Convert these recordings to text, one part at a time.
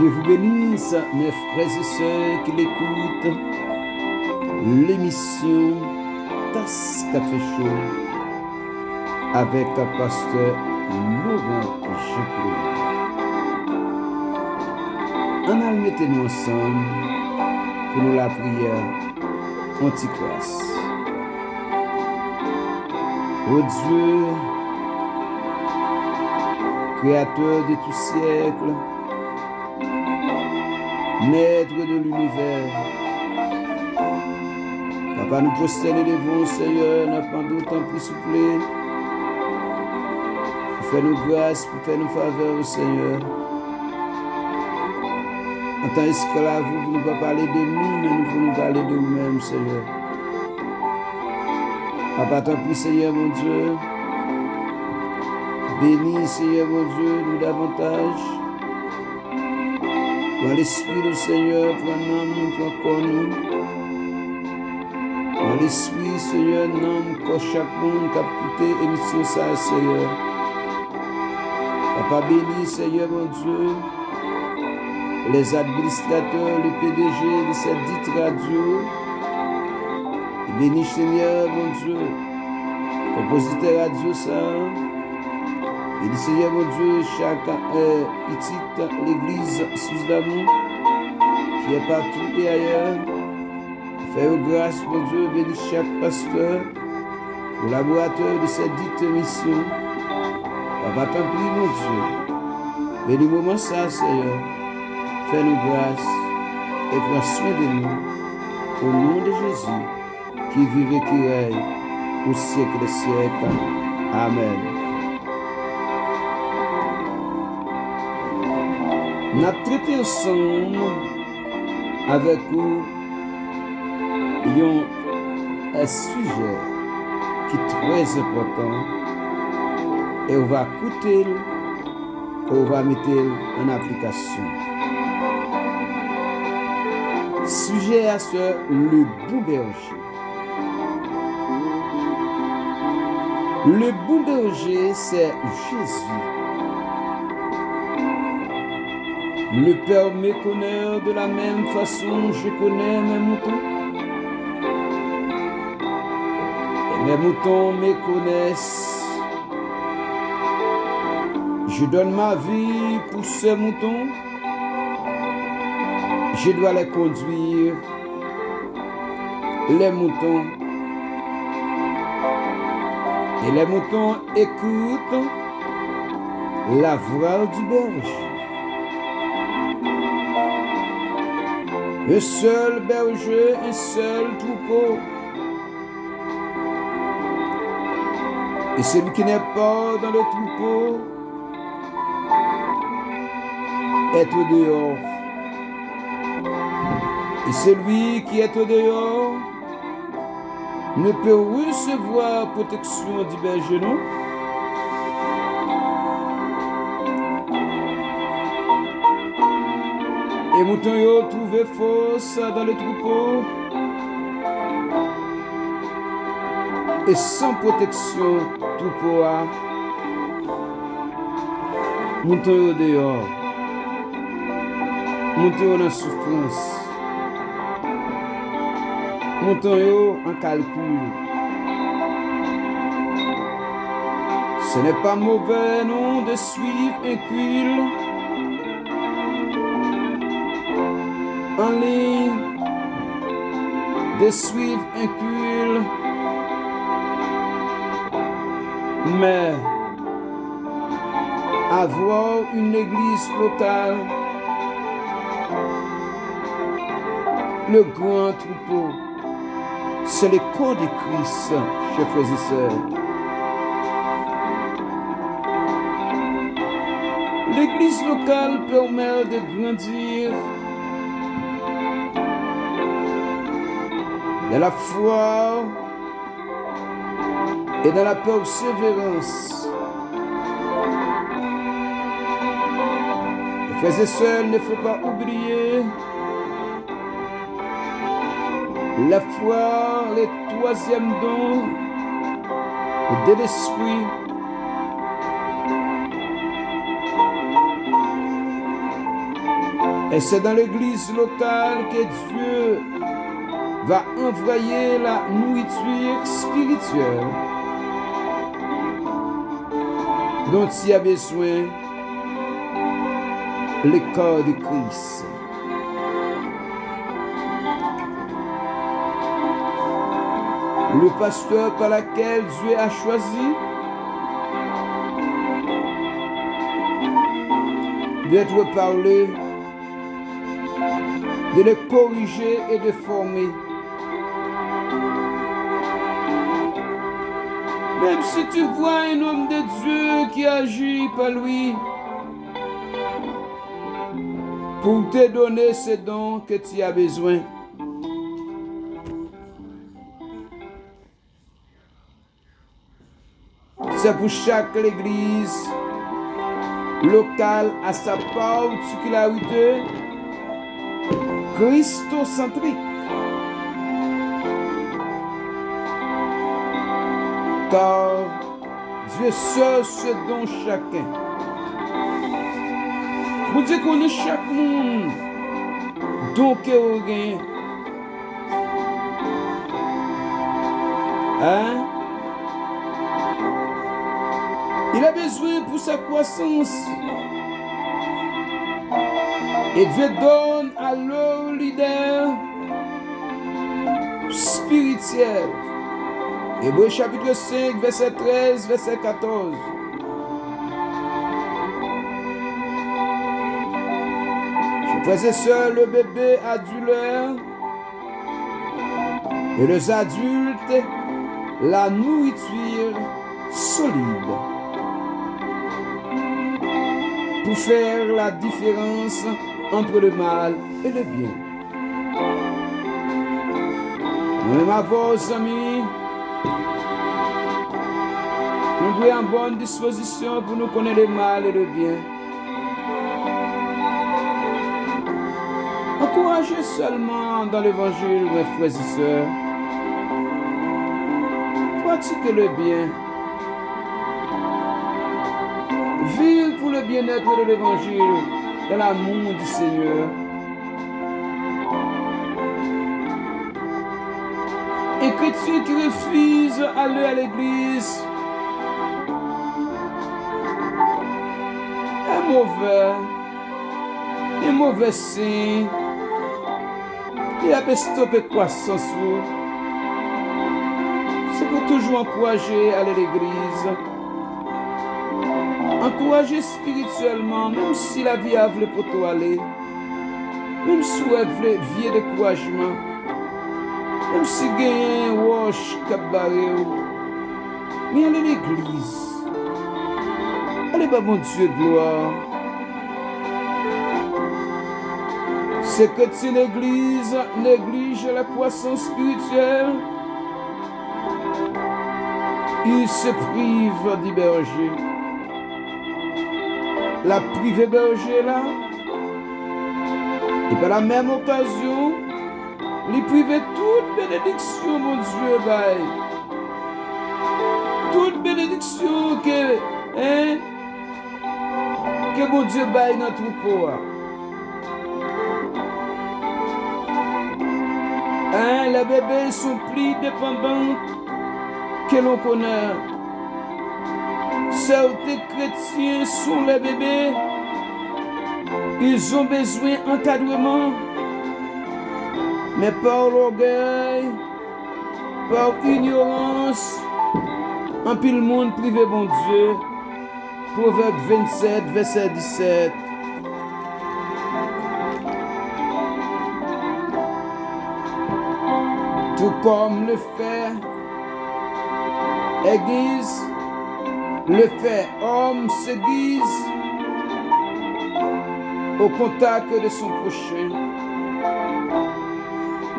Dieu vous bénisse, mes frères et sœurs qui l'écoutent. L'émission Tasse Café Chaud avec le pasteur Laurent Jacques. On a mettez-nous ensemble pour nous la prière anti-classe. Ô Dieu, créateur de tout siècle, maître de l'univers, Papa, nous prosternons devant, Seigneur, n'a pas d'autant plus souple. Pour faire nos grâces, pour faire nos faveurs, Seigneur. En tant qu'esclaves, vous ne pouvez pas parler de nous, mais nous pouvons parler de nous-mêmes, Seigneur. Papa, tant pis, Seigneur, mon Dieu. Bénis, Seigneur, mon Dieu, nous davantage. Dans l'esprit du Seigneur, pour un âme, pour un corps, nous. Dans l'esprit, Seigneur, nomme pour chaque monde qui a écouté l'émission, ça, Seigneur. Papa, bénis, Seigneur, mon Dieu, les administrateurs, le PDG de cette dite radio. Bénis, Seigneur, mon Dieu, compositeur radio, ça. Bénis, Seigneur, mon Dieu, chaque petite l'église sous d'amour qui est partout et ailleurs. Fais grâce, mon Dieu, bénis chaque pasteur, collaborateur de cette dite mission. Papa, tant pis, mon Dieu. Bénis le moment ça, Seigneur. Fais-nous grâce et prends soin de nous. Au nom de Jésus, qui vive et qui règne au siècle des siècles. Amen. Nous avons traité ensemble avec vous un sujet qui est très important et on va écouter et on va mettre en application. Sujet à ce le bon berger. Le bon berger, c'est Jésus. Le Père me connaît de la même façon, je connais mes moutons. Mes moutons me connaissent. Je donne ma vie pour ces moutons. Je dois les conduire. Les moutons. Et les moutons écoutent la voix du berger. Un seul berger, un seul troupeau. Et celui qui n'est pas dans le troupeau est au dehors. Et celui qui est au dehors ne peut recevoir protection du berger, non? Et mouton yo trouvé force dans le troupeau. Et sans protection, troupeau a mouton yo dehors. Mouton yo en souffrance. Mouton yo en calcul. Ce n'est pas mauvais, non, de suivre un cuil en ligne, de suivre un cuil. Mais avoir une église locale, le grand troupeau, c'est le corps de Christ, chers frères et sœurs. L'église locale permet de grandir dans la foi et dans la persévérance. Les frères et sœurs, il ne faut pas oublier la foi, le troisième don de l'esprit. Et c'est dans l'église locale que Dieu va envoyer la nourriture spirituelle dont il y a besoin le corps de Christ. Le pasteur par lequel Dieu a choisi d'être parlé, de le corriger et de former. Même si tu vois un homme de Dieu qui agit par lui pour te donner ce dons que tu as besoin. C'est pour chaque église locale à sa particularité christocentrique. Car Dieu seul se donne chacun. Vous Dieu connaît chaque monde donc il gagne. Hein? Il a besoin pour sa croissance. Et Dieu donne à leur leader spirituel. Hébreux chapitre 5, verset 13, verset 14. Frères et sœurs, le bébé adulaire et les adultes, la nourriture solide pour faire la différence entre le mal et le bien. Nous avons vos amis, nous sommes en bonne disposition pour nous connaître le mal et le bien. Encouragez seulement dans l'évangile, mes frères et sœurs. Pratiquez le bien. Vivez pour le bien-être de l'évangile, dans l'amour du Seigneur. Et chrétiens qui refusent d'aller à l'église un mauvais signe. Il a stoppé croissance. C'est pour toujours encourager à aller à l'église. Encourager spirituellement, même si la vie a voulu pour toi aller. Même si vous avez vie de découragement. Même si vous avez un roche cabaret. Mais allez à l'église. Allez, bah, mon Dieu de gloire. C'est que si l'Église néglige la croissance spirituelle, il se prive du berger. La privé berger là, et par la même occasion, il prive toute bénédiction, mon Dieu, bye. Toute bénédiction que mon Dieu baille dans tout troupeau. Les bébés sont plus dépendants que l'on connaît. Certains chrétiens sont les bébés. Ils ont besoin d'encadrement. Mais par l'orgueil, par ignorance, un pile monde privé, bon Dieu. Proverbe 27, verset 17. Tout comme le fait Église, le fait homme s'aiguise au contact de son prochain.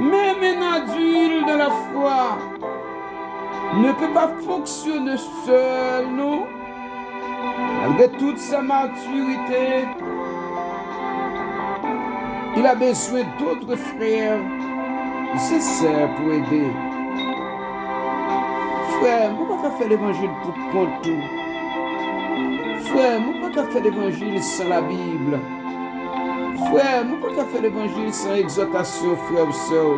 Même un adulte de la foi ne peut pas fonctionner seul, non? Malgré toute sa maturité, il a besoin d'autres frères nécessaires pour aider. Frère, je ne peux pas faire l'évangile pour compte tout. Frère, je ne peux pas faire l'évangile sans la Bible. Frère, nous ne pouvons pas faire l'évangile sans exhortation, frère ou soeur.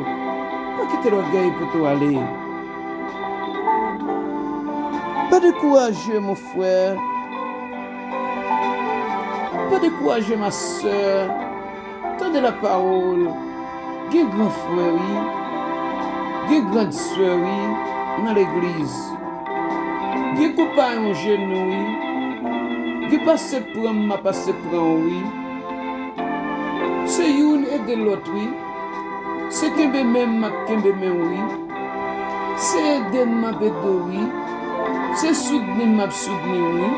Pas quitter l'orgueil pour tout aller. Pas décourager, mon frère. Pas décourager, ma soeur. Tendez la parole. Il y a grand frère, il y a grande soeur dans l'église. Il y a copain en genou, il y a passé prendre, m'a passé prendre, oui. C'est une et de l'autre, oui. C'est qu'un même, ma qu'un même, oui. C'est aider ma bédo, oui. C'est soutenir ma soutenir, oui.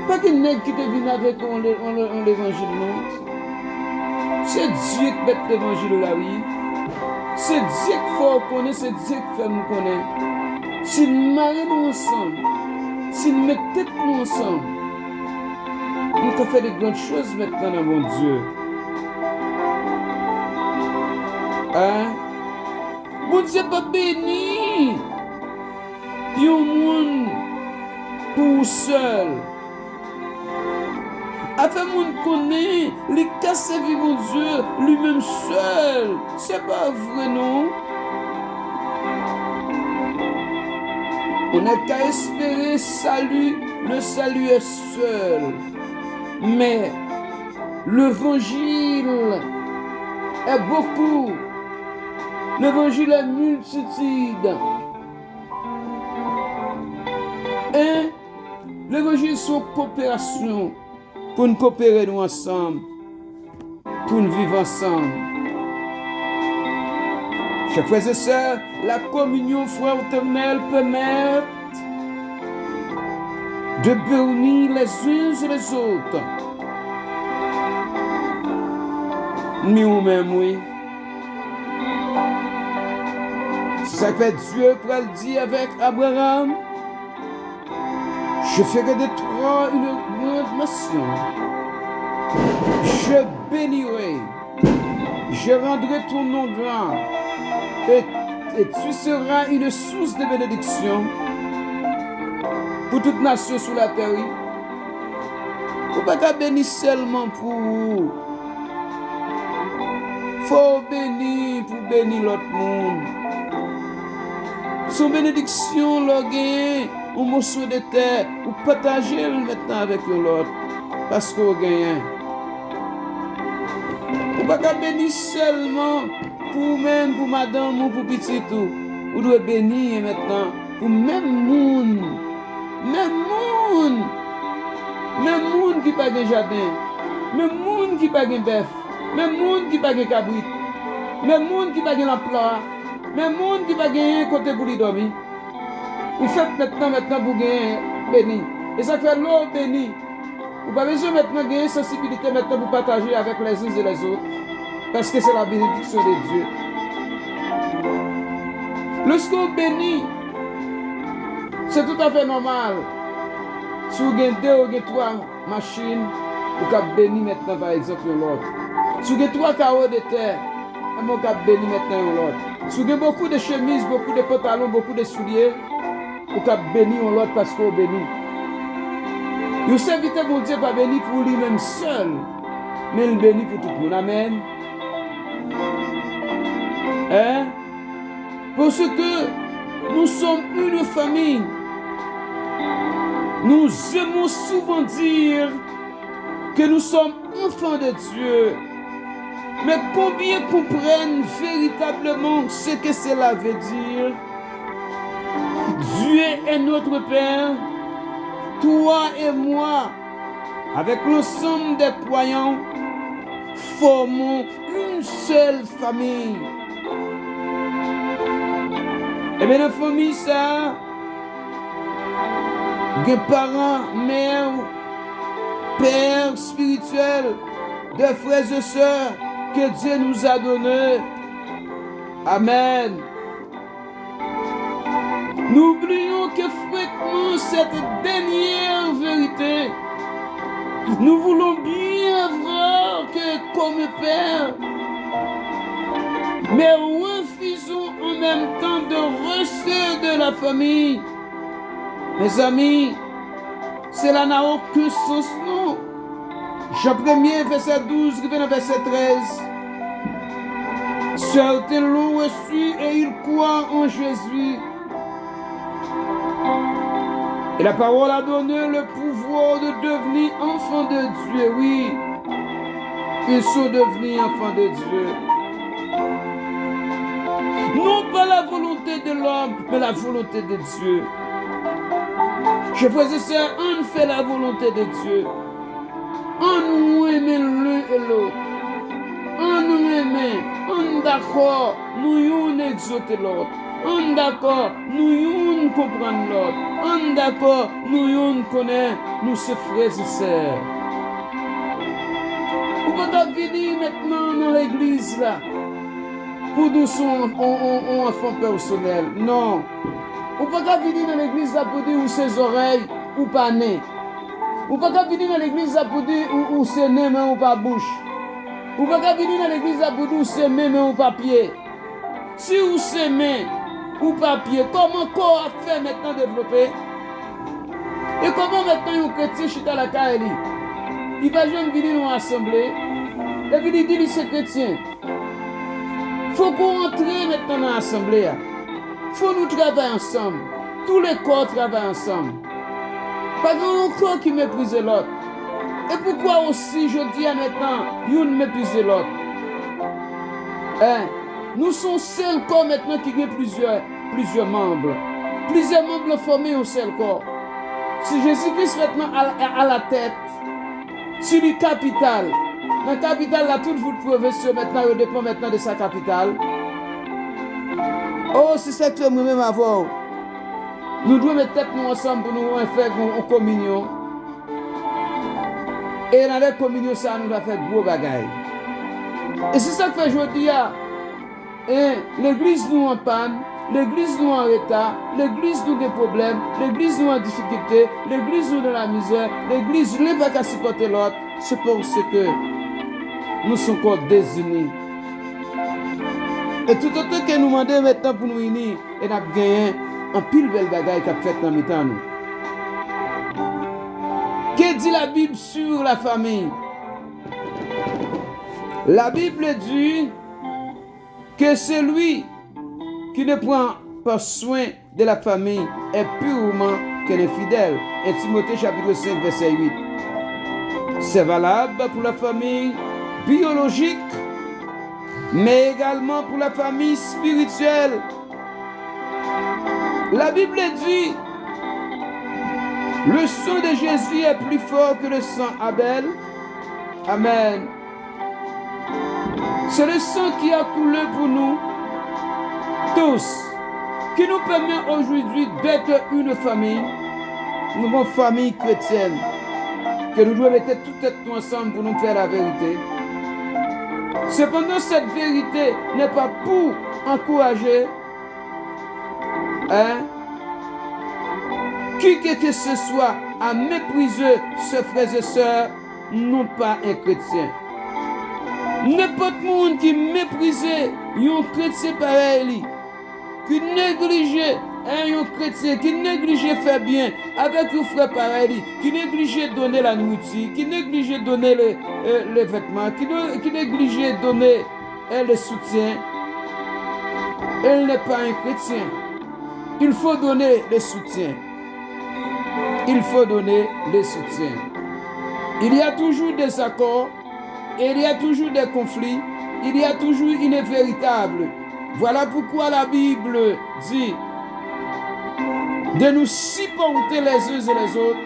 Pas que nègre qui te vient avec l'évangile, non. C'est Dieu qui met l'évangile là, oui. C'est Dieu qu'il faut connaître, c'est Dieu qui fait nous connaître. Si nous marrons ensemble, si nous mettons tête nous ensemble, nous pouvons faire de grandes choses maintenant dans mon Dieu. Hein? Mon Dieu pas béni. Il y a un monde pour seul. Afin moun connaît les cas servi mon Dieu lui-même seul. C'est pas vrai, non? On n'a qu'à espérer salut, le salut est seul. Mais l'évangile est beaucoup. L'évangile est multitude. Et l'évangile c'est une coopération. Pour nous coopérer nous ensemble, pour nous vivre ensemble. Chers frères et sœurs, la communion fraternelle permet de bénir les uns et les autres. Nous-mêmes, oui. C'est ça que Dieu pour le dire avec Abraham. Je ferai de toi une grande nation. Je bénirai. Je rendrai ton nom grand. Et tu seras une source de bénédiction pour toute nation sur la terre. Vous ne pouvez pas bénir seulement pour vous. Il faut bénir pour bénir l'autre monde. Son bénédiction, l'orgueil. Un morceau de terre, ou partager maintenant avec l'autre, parce qu'on gagne. On ne peut pas bénir seulement pour même, pour madame ou pour petit tout. On doit bénir maintenant pour même monde qui n'a pas de jardin, même monde qui n'a pas de bœuf, même monde qui n'a pas de cabrit, même monde qui n'a pas de l'emploi, même monde qui n'a pas de côté pour lui dormir. Vous faites maintenant pour gagner béni. Et ça fait l'eau béni. Vous n'avez pas besoin maintenant de gagner sensibilité maintenant pour partager avec les uns et les autres. Parce que c'est la bénédiction de Dieu. Lorsqu'on bénit, c'est tout à fait normal. Si vous avez deux ou trois machines, vous pouvez bénir maintenant par exemple l'autre. Si vous avez trois carreaux de terre, vous pouvez bénir maintenant l'autre. Si vous avez beaucoup de chemises, beaucoup de pantalons, beaucoup de souliers, ou qu'à bénir l'autre parce qu'on bénit. Vous savez que mon Dieu pas béni pour lui-même seul, mais il bénit pour tout le monde. Amen. Hein? Parce que nous sommes une famille. Nous aimons souvent dire que nous sommes enfants de Dieu. Mais combien comprennent véritablement ce que cela veut dire? Dieu est notre Père, toi et moi, avec l'ensemble des croyants, formons une seule famille. Et bien la famille, ça, des parents, mères, pères spirituels, des frères et sœurs que Dieu nous a donnés. Amen. N'oublions que fréquemment cette dernière vérité. Nous voulons bien voir que comme Père, mais refusons en même temps de rester de la famille. Mes amis, cela n'a aucun sens, non. Jean 1er, verset 12, qui vient dans verset 13. Certains l'ont reçu et ils croient en Jésus. Et la parole a donné le pouvoir de devenir enfants de Dieu. Oui, ils sont devenus enfants de Dieu. Non pas la volonté de l'homme, mais la volonté de Dieu. Je faisais ça, on fait la volonté de Dieu. On nous aime l'un et l'autre. On nous aime, on d'accord, nous y exauter l'autre. On d'accord, nous y comprendre l'autre. On d'accord, nous y connaître, nous sommes frères et sœurs. Vous pouvez pas venir maintenant dans l'église là pour nous son enfant personnel. Non. Vous pouvez pas venir dans l'église là pour dire où ses oreilles ou pas nez. Vous pouvez pas venir dans l'église là pour dire où c'est nez mais ou pas bouche. Vous pouvez pas venir dans l'église là pour dire où c'est main mais ou pas pied. Si où c'est main ou pas pied, comment corps a fait maintenant développer? Et comment maintenant un chrétien chita la caille? Il va jamais venir dans l'assemblée. Et puis il dit que c'est chrétien. Il faut qu'on entre maintenant dans l'assemblée. Il faut nous travailler ensemble. Tous les corps travaillent ensemble. Pas un corps qui méprise l'autre. Et pourquoi aussi je dis à maintenant, il méprise l'autre? Nous sommes seuls corps maintenant qui ont plusieurs membres. Plusieurs membres formés au seul corps. Si Jésus-Christ maintenant à la tête, sur le capital, la capitale, là, toute votre profession maintenant, il dépend maintenant de sa capitale. Oh, c'est ça que nous-mêmes avons. Nous devons mettre tête nous ensemble pour nous faire une communion. Et dans la communion, ça nous a fait gros bagaille. Et c'est ça que fait aujourd'hui. L'église nous en panne, l'église nous en retard, l'église nous des problèmes, l'église nous en difficulté, l'église nous dans la misère, l'église n'est pas qu'à supporter l'autre. C'est parce que nous sommes encore désunis. Et tout autant que nous demandons maintenant pour nous unir, et nous avons gagné un pile belle bagaille qui a fait dans le temps. Que dit la Bible sur la famille? La Bible dit que celui qui ne prend pas soin de la famille est purement qu'un infidèle. Et Timothée chapitre 5 verset 8. C'est valable pour la famille biologique, mais également pour la famille spirituelle. La Bible dit: le sang de Jésus est plus fort que le sang Abel. Amen. C'est le sang qui a coulé pour nous tous, qui nous permet aujourd'hui d'être une famille, une famille chrétienne, que nous devons mettre toutes nous ensemble pour nous faire la vérité. Cependant, cette vérité n'est pas pour encourager qui que ce soit à mépriser ses frères et sœurs, non pas un chrétien. N'importe monde qui méprise un chrétien pareil, qui néglige un chrétien, qui néglige faire bien avec un frère pareil, qui néglige donner la nourriture, qui néglige donner les vêtements, qui néglige donner le soutien, elle n'est pas un chrétien. Il faut donner le soutien. Il faut donner le soutien. Il y a toujours des accords, il y a toujours des conflits, il y a toujours une véritable. Voilà pourquoi la Bible dit de nous supporter les uns et les autres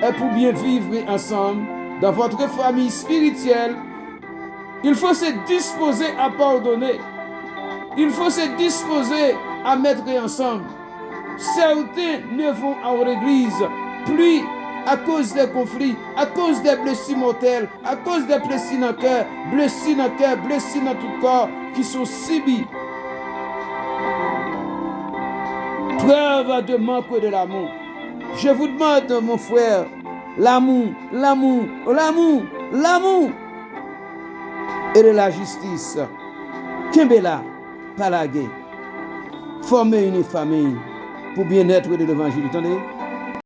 et pour bien vivre ensemble dans votre famille spirituelle. Il faut se disposer à pardonner. Il faut se disposer à mettre ensemble. Certains ne vont à l'église plus à cause des conflits, à cause des blessures mortelles, à cause des blessures dans le cœur, blessures dans tout le corps qui sont subies. Preuve de manque de l'amour. Je vous demande, mon frère, l'amour et de la justice. Kembela, Palagé, former une famille pour bien-être de l'évangile. Attendez.